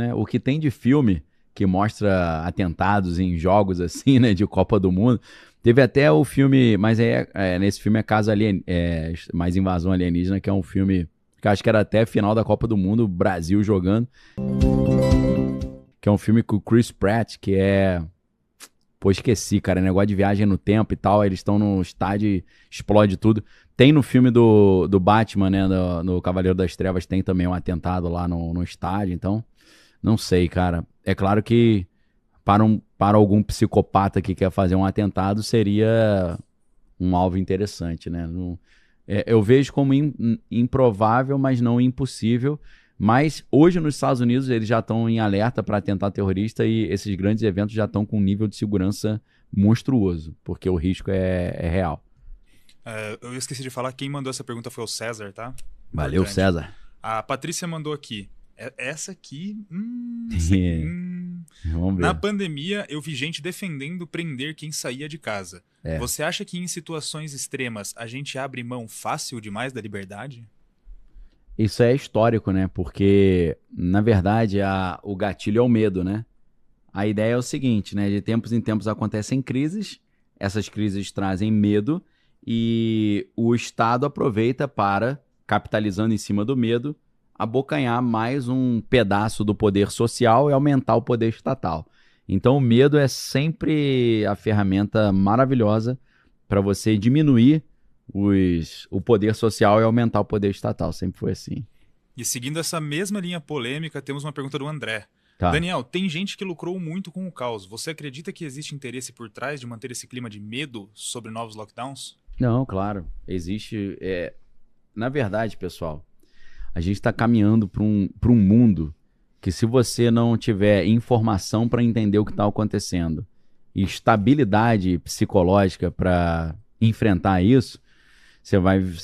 né? O que tem de filme que mostra atentados em jogos assim, né, de Copa do Mundo. Teve até o filme, mas nesse filme é caso mais invasão alienígena, que é um filme que acho que era até final da Copa do Mundo, Brasil jogando, que é um filme com o Chris Pratt, que é... Pô, esqueci, cara, negócio de viagem no tempo e tal, eles estão no estádio e explode tudo. Tem no filme do Batman, né, no Cavaleiro das Trevas, tem também um atentado lá no estádio, então, não sei, cara. É claro que para algum psicopata que quer fazer um atentado, seria um alvo interessante, né? Eu vejo como improvável, mas não impossível. Mas hoje nos Estados Unidos eles já estão em alerta para atentado terrorista e esses grandes eventos já estão com um nível de segurança monstruoso, porque o risco é real. Eu esqueci de falar, quem mandou essa pergunta foi o César, tá? Valeu, Importante. César. A Patrícia mandou aqui. Essa aqui... Vamos ver. Na pandemia, eu vi gente defendendo prender quem saía de casa. Você acha que em situações extremas a gente abre mão fácil demais da liberdade? Isso é histórico, né? Porque, na verdade, o gatilho é o medo, né? A ideia é o seguinte, né? De tempos em tempos acontecem crises, essas crises trazem medo e o Estado aproveita para, capitalizando em cima do medo, abocanhar mais um pedaço do poder social e aumentar o poder estatal. Então, o medo é sempre a ferramenta maravilhosa para você diminuir o poder social e aumentar o poder estatal. Sempre foi assim. E seguindo essa mesma linha polêmica, temos uma pergunta do André. Tá. Daniel, tem gente que lucrou muito com o caos. Você acredita que existe interesse por trás de manter esse clima de medo sobre novos lockdowns? Não, claro. Existe... Na verdade, pessoal, a gente está caminhando para um mundo que, se você não tiver informação para entender o que está acontecendo e estabilidade psicológica para enfrentar isso, você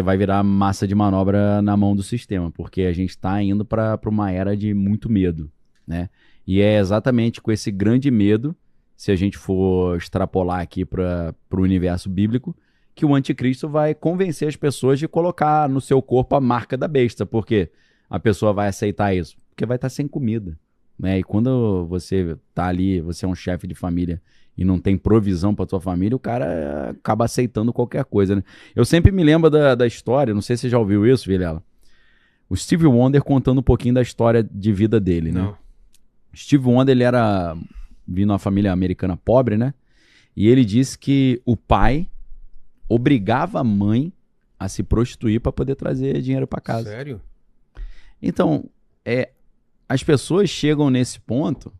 vai virar massa de manobra na mão do sistema, porque a gente está indo para uma era de muito medo, né? E é exatamente com esse grande medo, se a gente for extrapolar aqui para o universo bíblico, que o anticristo vai convencer as pessoas de colocar no seu corpo a marca da besta. Por quê? A pessoa vai aceitar isso? Porque vai estar sem comida, né? E quando você tá ali, você é um chefe de família e não tem provisão para tua família, o cara acaba aceitando qualquer coisa, né? Eu sempre me lembro da história, não sei se você já ouviu isso, Vilela. O Stevie Wonder contando um pouquinho da história de vida dele, né? Não. Stevie Wonder, ele era vindo de uma família americana pobre, né? E ele disse que o pai obrigava a mãe a se prostituir para poder trazer dinheiro para casa. Sério? Então, as pessoas chegam nesse ponto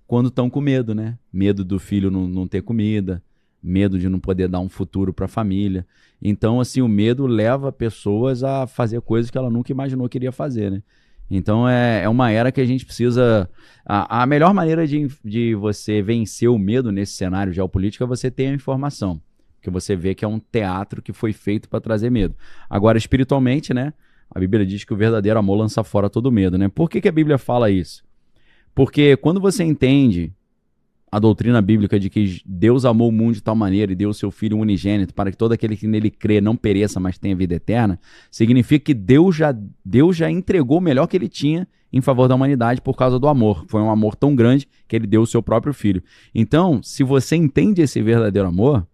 quando estão com medo, né? Medo do filho não ter comida, medo de não poder dar um futuro para a família. Então, assim, o medo leva pessoas a fazer coisas que ela nunca imaginou que iria fazer, né? Então, é uma era que a gente precisa... A melhor maneira de você vencer o medo nesse cenário geopolítico é você ter a informação. Que você vê que é um teatro que foi feito para trazer medo. Agora, espiritualmente, né? A Bíblia diz que o verdadeiro amor lança fora todo medo, né? Por que a Bíblia fala isso? Porque quando você entende a doutrina bíblica de que Deus amou o mundo de tal maneira e deu o seu Filho unigênito para que todo aquele que nele crê não pereça, mas tenha vida eterna, significa que Deus já entregou o melhor que ele tinha em favor da humanidade por causa do amor. Foi um amor tão grande que ele deu o seu próprio Filho. Então, se você entende esse verdadeiro amor,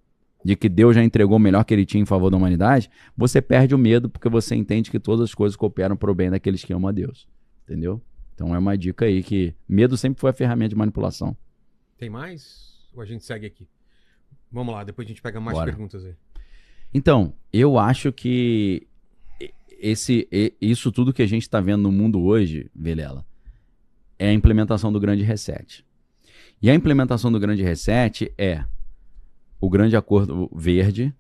de que Deus já entregou o melhor que ele tinha em favor da humanidade, você perde o medo porque você entende que todas as coisas cooperam para o bem daqueles que amam a Deus. Entendeu? Então é uma dica aí que medo sempre foi a ferramenta de manipulação. Tem mais? Ou a gente segue aqui? Vamos lá, depois a gente pega mais Bora. perguntas aí. Então, eu acho que isso tudo que a gente está vendo no mundo hoje, Vilela, é a implementação do Grande Reset. E a implementação do Grande Reset é o Grande Acordo Verde,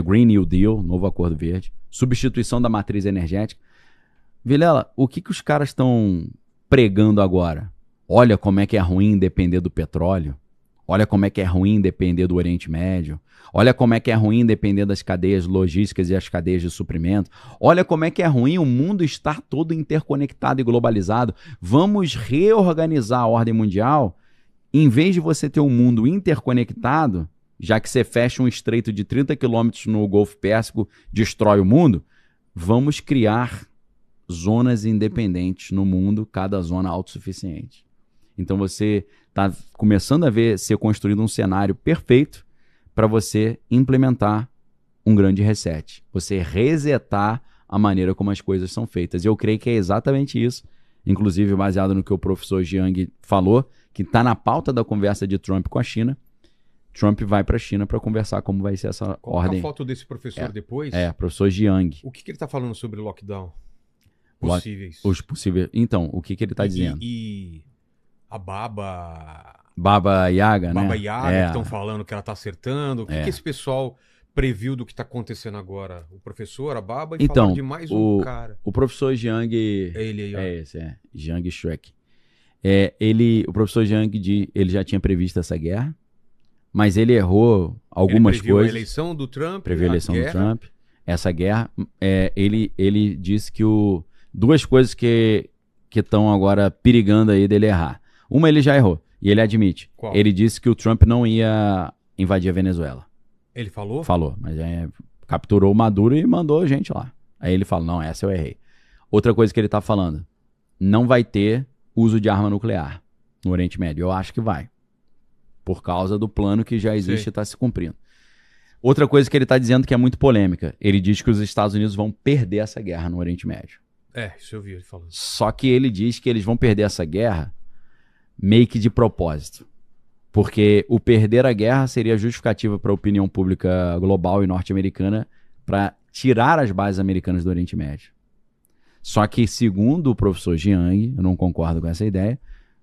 Green New Deal, novo Acordo Verde, substituição da matriz energética. Vilela, o que os caras estão pregando agora? Olha como é que é ruim depender do petróleo. Olha como é que é ruim depender do Oriente Médio. Olha como é que é ruim depender das cadeias logísticas e as cadeias de suprimento. Olha como é que é ruim o mundo estar todo interconectado e globalizado. Vamos reorganizar a ordem mundial. Em vez de você ter um mundo interconectado, já que você fecha um estreito de 30 quilômetros no Golfo Pérsico, destrói o mundo, vamos criar zonas independentes no mundo, cada zona autossuficiente. Então você está começando a ver ser construído um cenário perfeito para você implementar um grande reset. Você resetar a maneira como as coisas são feitas. Eu creio que é exatamente isso, inclusive baseado no que o professor Jiang falou, que está na pauta da conversa de Trump com a China. Trump vai para a China para conversar como vai ser essa Coloca ordem. a foto desse professor depois. Professor Jiang. O que ele está falando sobre lockdown? Possíveis. Os possíveis. Então, o que ele está dizendo? E a Baba Yaga, né? Baba Yaga, que estão falando que ela está acertando. O que esse pessoal previu do que está acontecendo agora? O professor, a Baba, e falaram de mais um cara. O professor Jiang... É ele aí, ó. É esse, Jiang Shrek. O professor Jiang, ele já tinha previsto essa guerra, mas ele errou algumas coisas. Previu a eleição do Trump. Previu a eleição do Trump. Essa guerra, ele disse que duas coisas que estão agora perigando aí dele errar. Uma ele já errou, e ele admite. Qual? Ele disse que o Trump não ia invadir a Venezuela. Ele falou? Falou, mas capturou o Maduro e mandou gente lá. Aí ele fala, não, essa eu errei. Outra coisa que ele tá falando, não vai ter uso de arma nuclear no Oriente Médio. Eu acho que vai. Por causa do plano que já existe e está se cumprindo. Outra coisa que ele está dizendo que é muito polêmica. Ele diz que os Estados Unidos vão perder essa guerra no Oriente Médio. Isso eu vi ele falando. Só que ele diz que eles vão perder essa guerra meio que de propósito. Porque o perder a guerra seria justificativa para a opinião pública global e norte-americana para tirar as bases americanas do Oriente Médio. Só que, segundo o professor Jiang, eu não concordo com essa ideia.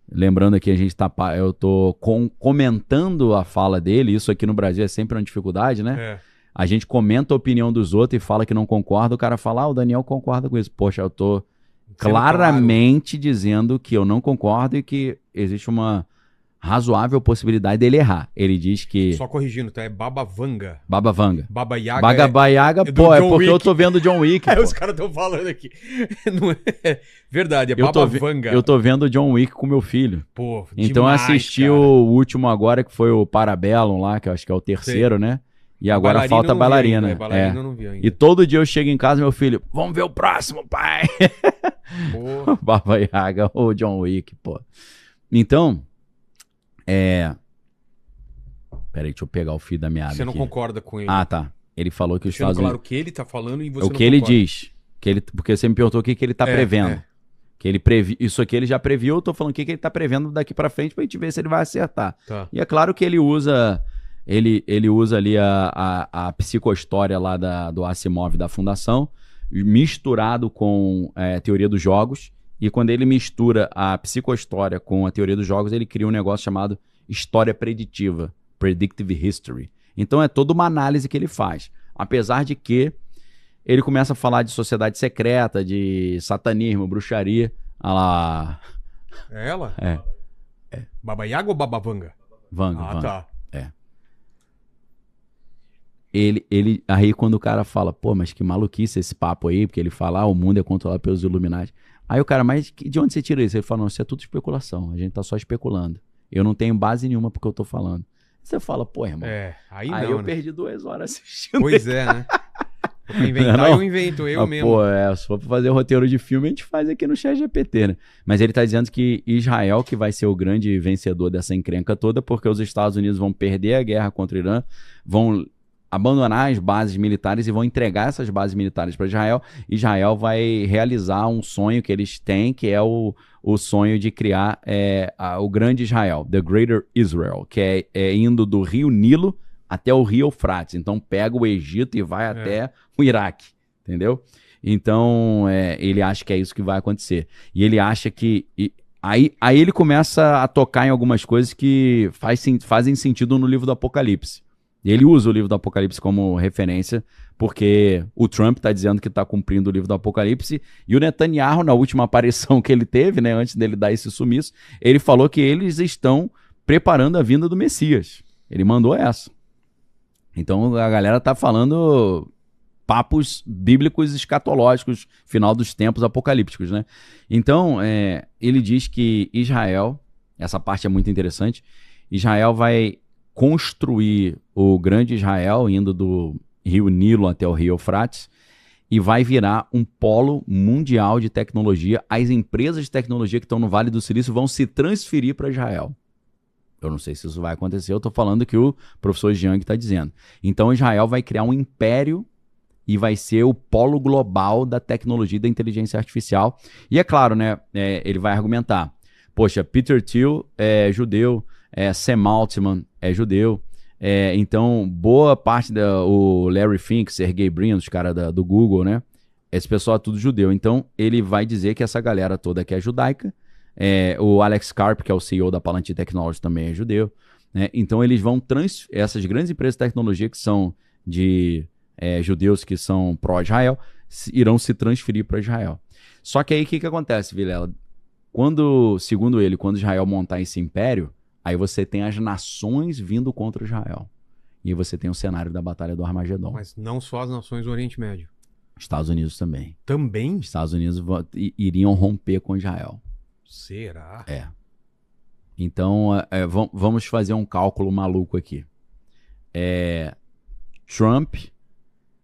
Lembrando aqui, eu estou comentando a fala dele. Isso aqui no Brasil é sempre uma dificuldade, né? A gente comenta a opinião dos outros e fala que não concorda. O cara fala, o Daniel concorda com isso. Poxa, eu estou claramente dizendo que eu não concordo e que existe uma razoável possibilidade dele errar. Ele diz que... Só corrigindo, tá? É Baba Vanga. Baba Vanga. Baba Yaga. Baba Yaga, pô, é porque eu tô vendo John Wick. Os caras estão falando aqui. Não é verdade, é Baba Vanga. Eu tô vendo John Wick com meu filho. Pô, então demais, eu assisti cara. o último agora, que foi o Parabellum lá, que eu acho que é o terceiro, né? E agora falta a bailarina. Ainda, bailarina eu não vi ainda. E todo dia eu chego em casa, meu filho, vamos ver o próximo, pai. Baba Yaga ou John Wick, pô. Então... Peraí, deixa eu pegar o fio da meada. Você não aqui. concorda com ele? Ah, tá. Ele falou que os Estados Unidos... Claro o que ele tá falando e você não o que ele diz. Porque você me perguntou o que ele tá prevendo. Que ele Isso aqui ele já previu, eu tô falando o que ele tá prevendo daqui pra frente pra gente ver se ele vai acertar. Tá. E é claro que ele usa... Ele usa ali a psicohistória lá do Asimov da Fundação, misturado com a teoria dos jogos. E quando ele mistura a psicohistória com a teoria dos jogos, ele cria um negócio chamado história preditiva, predictive history. Então é toda uma análise que ele faz. Apesar de que ele começa a falar de sociedade secreta, de satanismo, bruxaria. É ela? É. Baba Yaga ou Baba Vanga? Vanga. Tá. Aí quando o cara fala, pô, mas que maluquice esse papo aí, porque ele fala, o mundo é controlado pelos Illuminati. Aí o cara, mas de onde você tira isso? Ele fala, não, isso é tudo especulação, a gente tá só especulando. Eu não tenho base nenhuma porque eu tô falando. Você fala, pô, irmão. Aí eu perdi 2 horas assistindo. Pois né? Pra inventar, eu invento, eu mesmo. Pô, se for pra fazer roteiro de filme, a gente faz aqui no ChatGPT, né? Mas ele tá dizendo que Israel que vai ser o grande vencedor dessa encrenca toda, porque os Estados Unidos vão perder a guerra contra o Irã, vão abandonar as bases militares e vão entregar essas bases militares para Israel. Israel vai realizar um sonho que eles têm, que é o sonho de criar o grande Israel, The Greater Israel, que é indo do rio Nilo até o rio Eufrates. Então pega o Egito e vai até o Iraque, entendeu? Então ele acha que é isso que vai acontecer. E ele acha que... Aí ele começa a tocar em algumas coisas que fazem sentido no livro do Apocalipse. Ele usa o livro do Apocalipse como referência, porque o Trump está dizendo que está cumprindo o livro do Apocalipse, e o Netanyahu, na última aparição que ele teve, né, antes dele dar esse sumiço, ele falou que eles estão preparando a vinda do Messias. Ele mandou essa. Então a galera está falando papos bíblicos escatológicos, final dos tempos apocalípticos, né? Então, ele diz que Israel, essa parte é muito interessante, Israel vai construir o grande Israel, indo do rio Nilo até o rio Eufrates, e vai virar um polo mundial de tecnologia. As empresas de tecnologia que estão no Vale do Silício vão se transferir para Israel. Eu não sei se isso vai acontecer, eu estou falando que o professor Jiang está dizendo. Então Israel vai criar um império e vai ser o polo global da tecnologia e da inteligência artificial. E é claro, né, ele vai argumentar, poxa, Peter Thiel é judeu, Sam Altman é judeu, então boa parte o Larry Fink, Sergey Brin, os caras do Google, né, esse pessoal é tudo judeu. Então ele vai dizer que essa galera toda aqui é judaica. O Alex Karp, que é o CEO da Palantir Technologies, também é judeu, né? Então eles vão essas grandes empresas de tecnologia que são de judeus que são pró-Israel irão se transferir para Israel. Só que aí o que acontece, Vilela? Segundo ele, quando Israel montar esse império, aí você tem as nações vindo contra Israel. E você tem o cenário da Batalha do Armagedon. Mas não só as nações do Oriente Médio. Estados Unidos também. Também? Estados Unidos iriam romper com Israel. Será? Então, vamos fazer um cálculo maluco aqui. Trump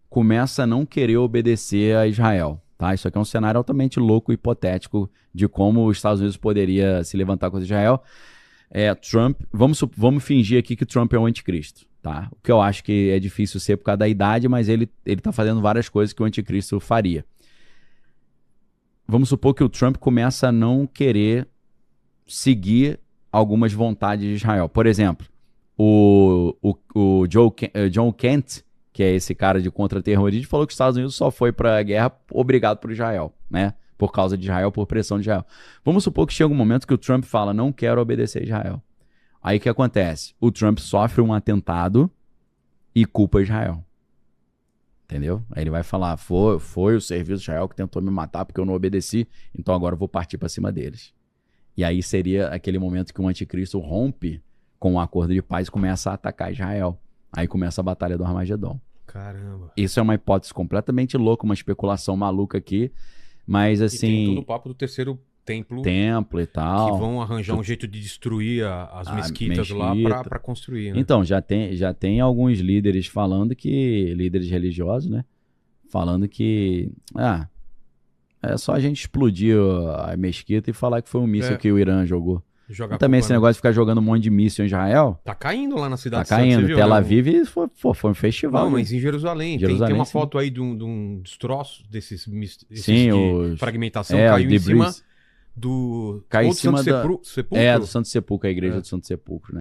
começa a não querer obedecer a Israel. Tá? Isso aqui é um cenário altamente louco e hipotético de como os Estados Unidos poderia se levantar contra Israel. Trump, vamos fingir aqui que Trump é o anticristo. Tá? O que eu acho que é difícil ser por causa da idade, mas ele está fazendo várias coisas que o anticristo faria. Vamos supor que o Trump começa a não querer seguir algumas vontades de Israel. Por exemplo, o John Kent, que é esse cara de contra-terrorismo, falou que os Estados Unidos só foi para a guerra obrigado por Israel, né? Por causa de Israel, por pressão de Israel. Vamos supor que chega um momento que o Trump fala, não quero obedecer a Israel. Aí o que acontece? O Trump sofre um atentado e culpa Israel. Entendeu? Aí ele vai falar, foi o serviço de Israel que tentou me matar porque eu não obedeci, então agora eu vou partir para cima deles. E aí seria aquele momento que o anticristo rompe com um acordo de paz e começa a atacar Israel. Aí começa a Batalha do Armagedon. Caramba. Isso é uma hipótese completamente louca, uma especulação maluca aqui, mas assim... E tem todo o papo do terceiro templo e tal. Que vão arranjar um jeito de destruir as mesquitas lá para construir, né? Então, já tem alguns líderes falando que... Líderes religiosos, né? Falando que... é só a gente explodir a mesquita e falar que foi um míssil que o Irã jogou. Também esse negócio de ficar jogando um monte de míssil em Israel. Tá caindo lá na cidade. Tá caindo. Tel Aviv foi um festival. Não, mas em Jerusalém. Tem uma foto aí de um destroço desses fragmentação. Caiu em cima do... Caiu em cima do Santo Sepulcro. Do Santo Sepulcro, a igreja do Santo Sepulcro, né?